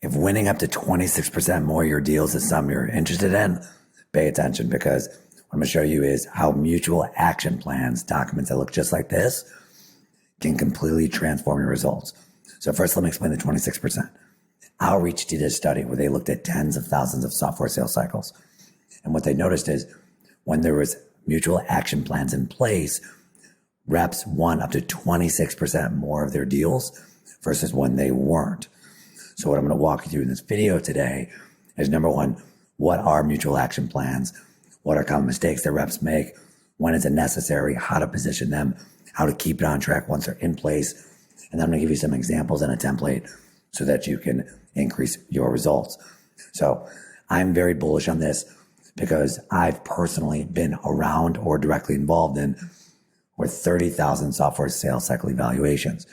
If winning up to 26% more of your deals is something you're interested in, pay attention, because what I'm going to show you is how mutual action plans, documents that look just like this, can completely transform your results. So first, let me explain the 26%. Outreach did a study where they looked at tens of thousands of software sales cycles. And what they noticed is when there was mutual action plans in place, reps won up to 26% more of their deals versus when they weren't. So what I'm going to walk you through in this video today is, number one, what are mutual action plans? What are common mistakes that reps make? When is it necessary? How to position them? How to keep it on track once they're in place? And then I'm going to give you some examples and a template so that you can increase your results. So I'm very bullish on this because I've personally been around or directly involved in over 30,000 software sales cycle evaluations,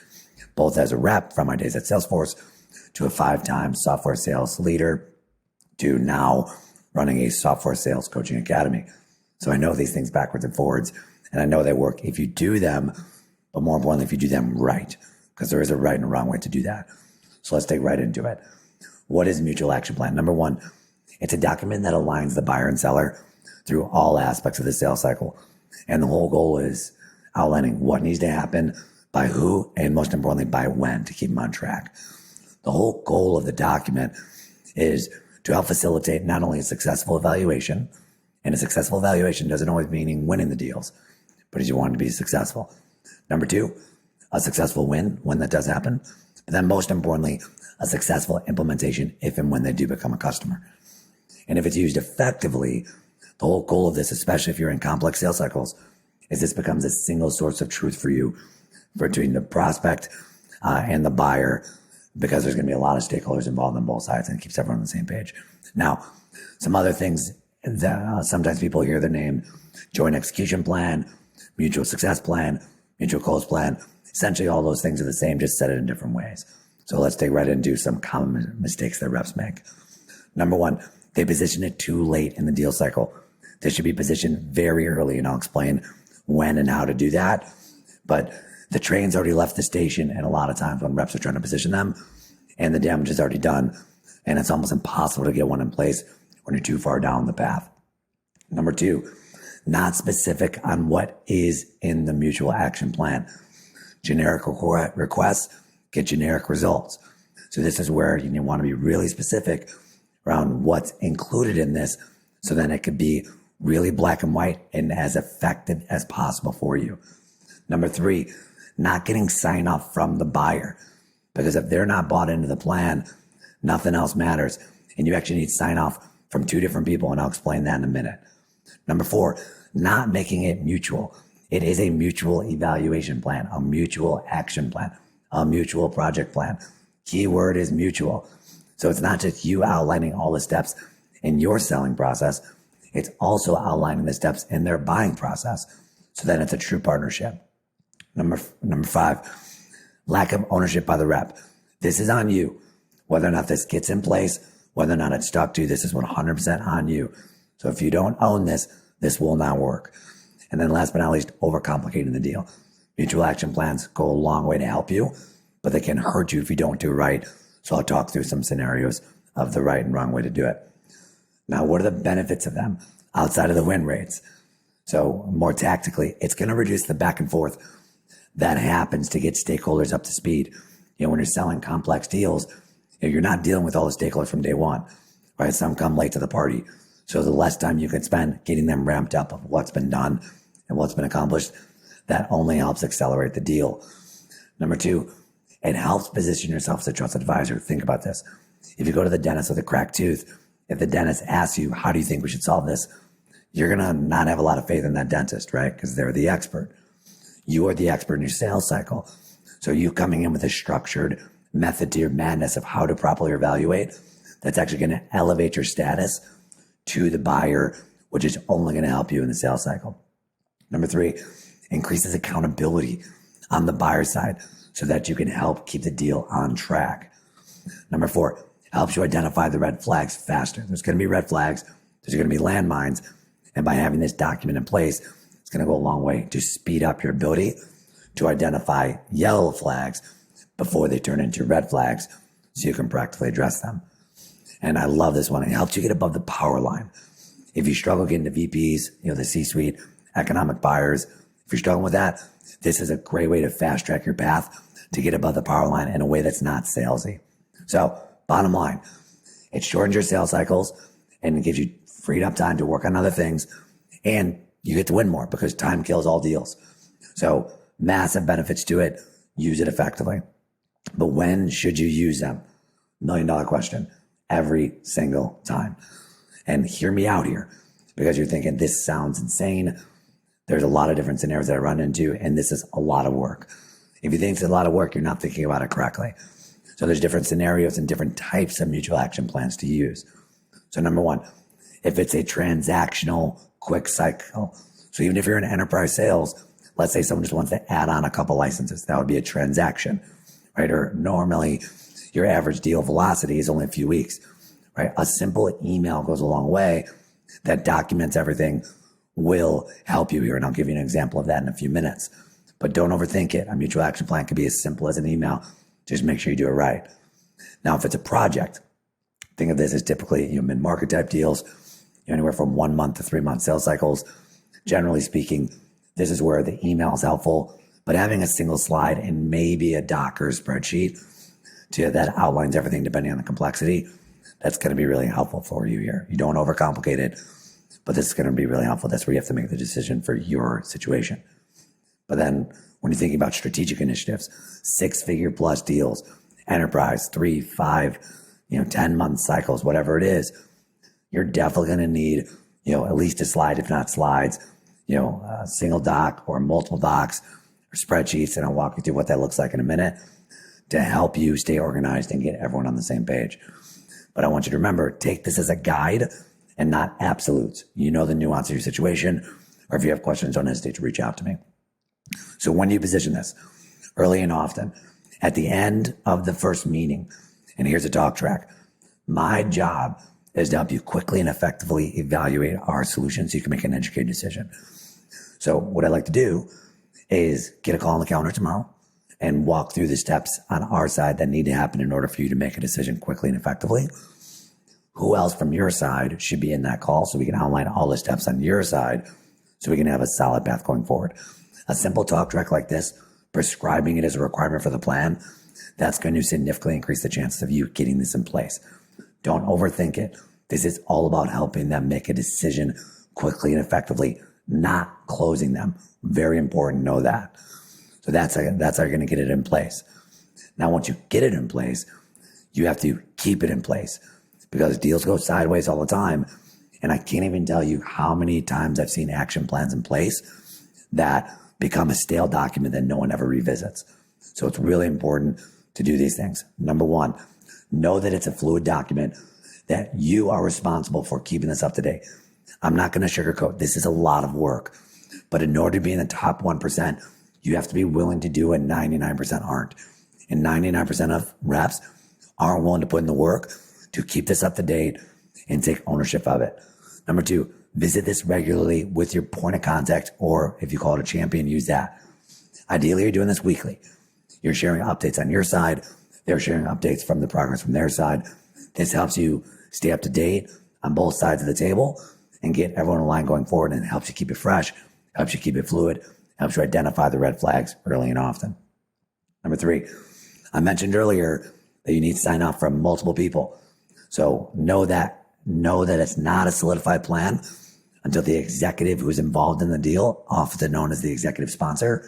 both as a rep from my days at Salesforce to a 5-time software sales leader to now running a software sales coaching academy. So I know these things backwards and forwards, and I know they work if you do them, but more importantly, if you do them right, because there is a right and a wrong way to do that. So let's dig right into it. What is a mutual action plan? Number one, it's a document that aligns the buyer and seller through all aspects of the sales cycle. And the whole goal is outlining what needs to happen, by who, and most importantly, by when, to keep them on track. The whole goal of the document is to help facilitate not only a successful evaluation, and a successful evaluation doesn't always mean winning the deals, but you want it to be successful. Number two, a successful win when that does happen. But then most importantly, a successful implementation if and when they do become a customer. And if it's used effectively, the whole goal of this, especially if you're in complex sales cycles, is this becomes a single source of truth for you between the prospect and the buyer, because there's going to be a lot of stakeholders involved on both sides, and it keeps everyone on the same page. Now, some other things that sometimes people hear the name: joint execution plan, mutual success plan, mutual close plan. Essentially, all those things are the same, just said it in different ways. So let's dig right into some common mistakes that reps make. Number one, they position it too late in the deal cycle. This should be positioned very early, and I'll explain when and how to do that. But the train's already left the station, and a lot of times when reps are trying to position them, and the damage is already done, and it's almost impossible to get one in place when you're too far down the path. Number two, not specific on what is in the mutual action plan. Generic requests get generic results. So this is where you want to be really specific around what's included in this, so then it could be really black and white and as effective as possible for you. Number three, not getting sign off from the buyer, because if they're not bought into the plan, nothing else matters. And you actually need sign off from two different people, and I'll explain that in a minute. Number four, not making it mutual. It is a mutual evaluation plan, a mutual action plan, a mutual project plan. Keyword is mutual. So it's not just you outlining all the steps in your selling process. It's also outlining the steps in their buying process, so that it's a true partnership. Number five, lack of ownership by the rep. This is on you. Whether or not this gets in place, whether or not it's stuck to, this is 100% on you. So if you don't own this, this will not work. And then last but not least, overcomplicating the deal. Mutual action plans go a long way to help you, but they can hurt you if you don't do it right. So I'll talk through some scenarios of the right and wrong way to do it. Now, what are the benefits of them outside of the win rates? So more tactically, it's going to reduce the back and forth that happens to get stakeholders up to speed. When you're selling complex deals, you're not dealing with all the stakeholders from day one, right? Some come late to the party. So the less time you can spend getting them ramped up of what's been done and what's been accomplished, that only helps accelerate the deal. Number two, it helps position yourself as a trusted advisor. Think about this. If you go to the dentist with a cracked tooth, if the dentist asks you, how do you think we should solve this? You're going to not have a lot of faith in that dentist, right? Because they're the expert. You are the expert in your sales cycle. So you coming in with a structured method to your madness of how to properly evaluate, that's actually going to elevate your status to the buyer, which is only going to help you in the sales cycle. Number three, increases accountability on the buyer side so that you can help keep the deal on track. Number four, helps you identify the red flags faster. There's going to be red flags. There's going to be landmines. And by having this document in place, it's going to go a long way to speed up your ability to identify yellow flags before they turn into red flags, so you can practically address them. And I love this one. It helps you get above the power line. If you struggle getting to VPs, the C-suite, economic buyers, if you're struggling with that, this is a great way to fast track your path to get above the power line in a way that's not salesy. So bottom line, it shortens your sales cycles and it gives you freed up time to work on other things, and you get to win more because time kills all deals. So massive benefits to it. Use it effectively. But when should you use them? $1 million question. Every single time. And hear me out here, because you're thinking this sounds insane. There's a lot of different scenarios that I run into, and this is a lot of work. If you think it's a lot of work, you're not thinking about it correctly. So there's different scenarios and different types of mutual action plans to use. So number one, if it's a transactional quick cycle, so even if you're in enterprise sales, let's say someone just wants to add on a couple licenses, that would be a transaction, right? Or normally your average deal velocity is only a few weeks, right? A simple email goes a long way that documents everything, will help you here. And I'll give you an example of that in a few minutes. But don't overthink it. A mutual action plan can be as simple as an email. Just make sure you do it right. Now, if it's a project, think of this as typically mid-market type deals, anywhere from 1 month to 3 month sales cycles. Generally speaking, this is where the email is helpful, but having a single slide and maybe a Docker spreadsheet that outlines everything depending on the complexity, that's going to be really helpful for you here. You don't overcomplicate it, but this is going to be really helpful. That's where you have to make the decision for your situation. But then when you're thinking about strategic initiatives, 6-figure plus deals, enterprise, 3, 5, 10-month cycles, whatever it is, you're definitely going to need, at least a slide, if not slides, a single doc or multiple docs or spreadsheets. And I'll walk you through what that looks like in a minute to help you stay organized and get everyone on the same page. But I want you to remember, take this as a guide and not absolutes. You know the nuance of your situation, or if you have questions, don't hesitate to reach out to me. So when do you position this? Early and often. At the end of the first meeting, and here's a talk track. My job is to help you quickly and effectively evaluate our solution so you can make an educated decision. So what I like to do is get a call on the calendar tomorrow and walk through the steps on our side that need to happen in order for you to make a decision quickly and effectively. Who else from your side should be in that call so we can outline all the steps on your side so we can have a solid path going forward. A simple talk track like this, prescribing it as a requirement for the plan, that's going to significantly increase the chances of you getting this in place. Don't overthink it. This is all about helping them make a decision quickly and effectively, not closing them. Very important, know that. So that's how you're going to get it in place. Now, once you get it in place, you have to keep it in place because deals go sideways all the time. And I can't even tell you how many times I've seen action plans in place that become a stale document that no one ever revisits. So it's really important to do these things. Number one, know that it's a fluid document, that you are responsible for keeping this up to date. I'm not going to sugarcoat. This is a lot of work. But in order to be in the top 1%, you have to be willing to do what 99% aren't. And 99% of reps aren't willing to put in the work to keep this up to date and take ownership of it. Number two, visit this regularly with your point of contact, or if you call it a champion, use that. Ideally, you're doing this weekly. You're sharing updates on your side. They're sharing updates from the progress from their side. This helps you stay up to date on both sides of the table and get everyone in line going forward, and it helps you keep it fresh, helps you keep it fluid, helps you identify the red flags early and often. Number three, I mentioned earlier that you need to sign off from multiple people. So know that it's not a solidified plan until the executive who's involved in the deal, often known as the executive sponsor,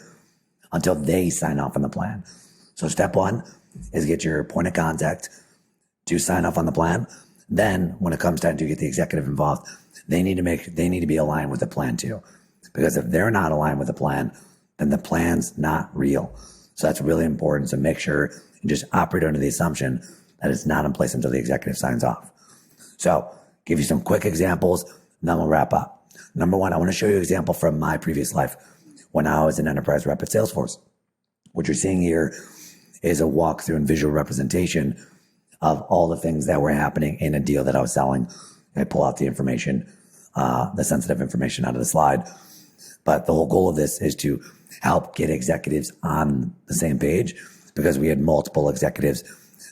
until they sign off on the plan. So step one is get your point of contact to sign off on the plan. Then when it comes time to get the executive involved, they need to be aligned with the plan too. Because if they're not aligned with the plan, then the plan's not real. So that's really important. So make sure you just operate under the assumption that it's not in place until the executive signs off. So give you some quick examples, and then we'll wrap up. Number one, I want to show you an example from my previous life when I was an enterprise rep at Salesforce. What you're seeing here is a walkthrough and visual representation of all the things that were happening in a deal that I was selling. I pull out the information, the sensitive information out of the slide. But the whole goal of this is to help get executives on the same page, because we had multiple executives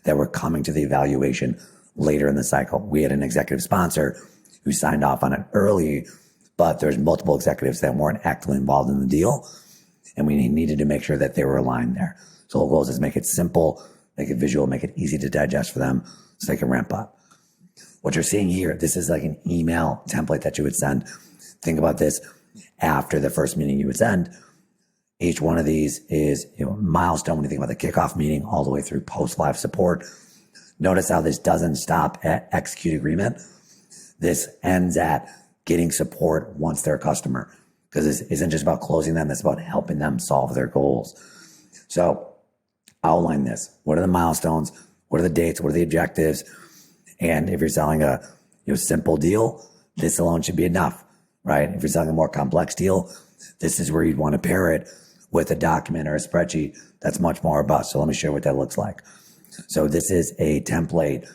that were coming to the evaluation later in the cycle. We had an executive sponsor who signed off on it early, but there's multiple executives that weren't actively involved in the deal, and we needed to make sure that they were aligned there. So the goal is make it simple, make it visual, make it easy to digest for them so they can ramp up. What you're seeing here, this is like an email template that you would send. Think about this after the first meeting you would send. Each one of these is a milestone when you think about the kickoff meeting all the way through post-live support. Notice how this doesn't stop at execute agreement. This ends at getting support once they're a customer, because this isn't just about closing them, it's about helping them solve their goals. So outline this. What are the milestones? What are the dates? What are the objectives? And if you're selling a simple deal, this alone should be enough, right? If you're selling a more complex deal, this is where you'd want to pair it with a document or a spreadsheet that's much more robust. So let me show you what that looks like. So this is a template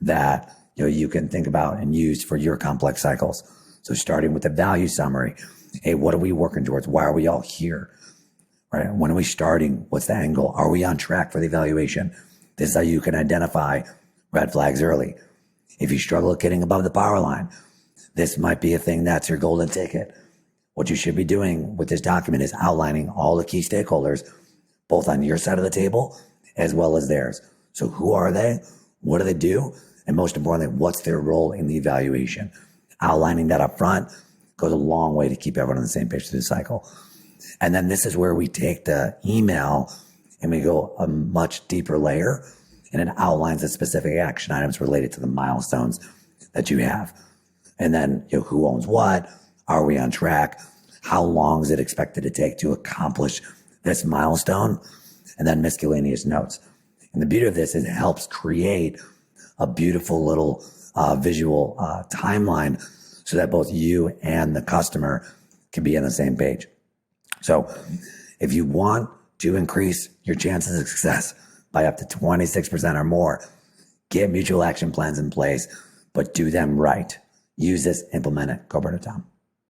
that you can think about and use for your complex cycles. So starting with the value summary. Hey, what are we working towards? Why are we all here? Right? When are we starting? What's the end goal? Are we on track for the evaluation? This is how you can identify red flags early. If you struggle with getting above the power line, this might be a thing that's your golden ticket. What you should be doing with this document is outlining all the key stakeholders, both on your side of the table as well as theirs. So who are they? What do they do? And most importantly, what's their role in the evaluation? Outlining that up front goes a long way to keep everyone on the same page through the cycle. And then this is where we take the email and we go a much deeper layer, and it outlines the specific action items related to the milestones that you have. And then who owns what? Are we on track? How long is it expected to take to accomplish this milestone? And then miscellaneous notes. And the beauty of this is it helps create a beautiful little visual timeline so that both you and the customer can be on the same page. So if you want to increase your chances of success by up to 26% or more, get mutual action plans in place, but do them right. Use this, implement it. Go burn it down.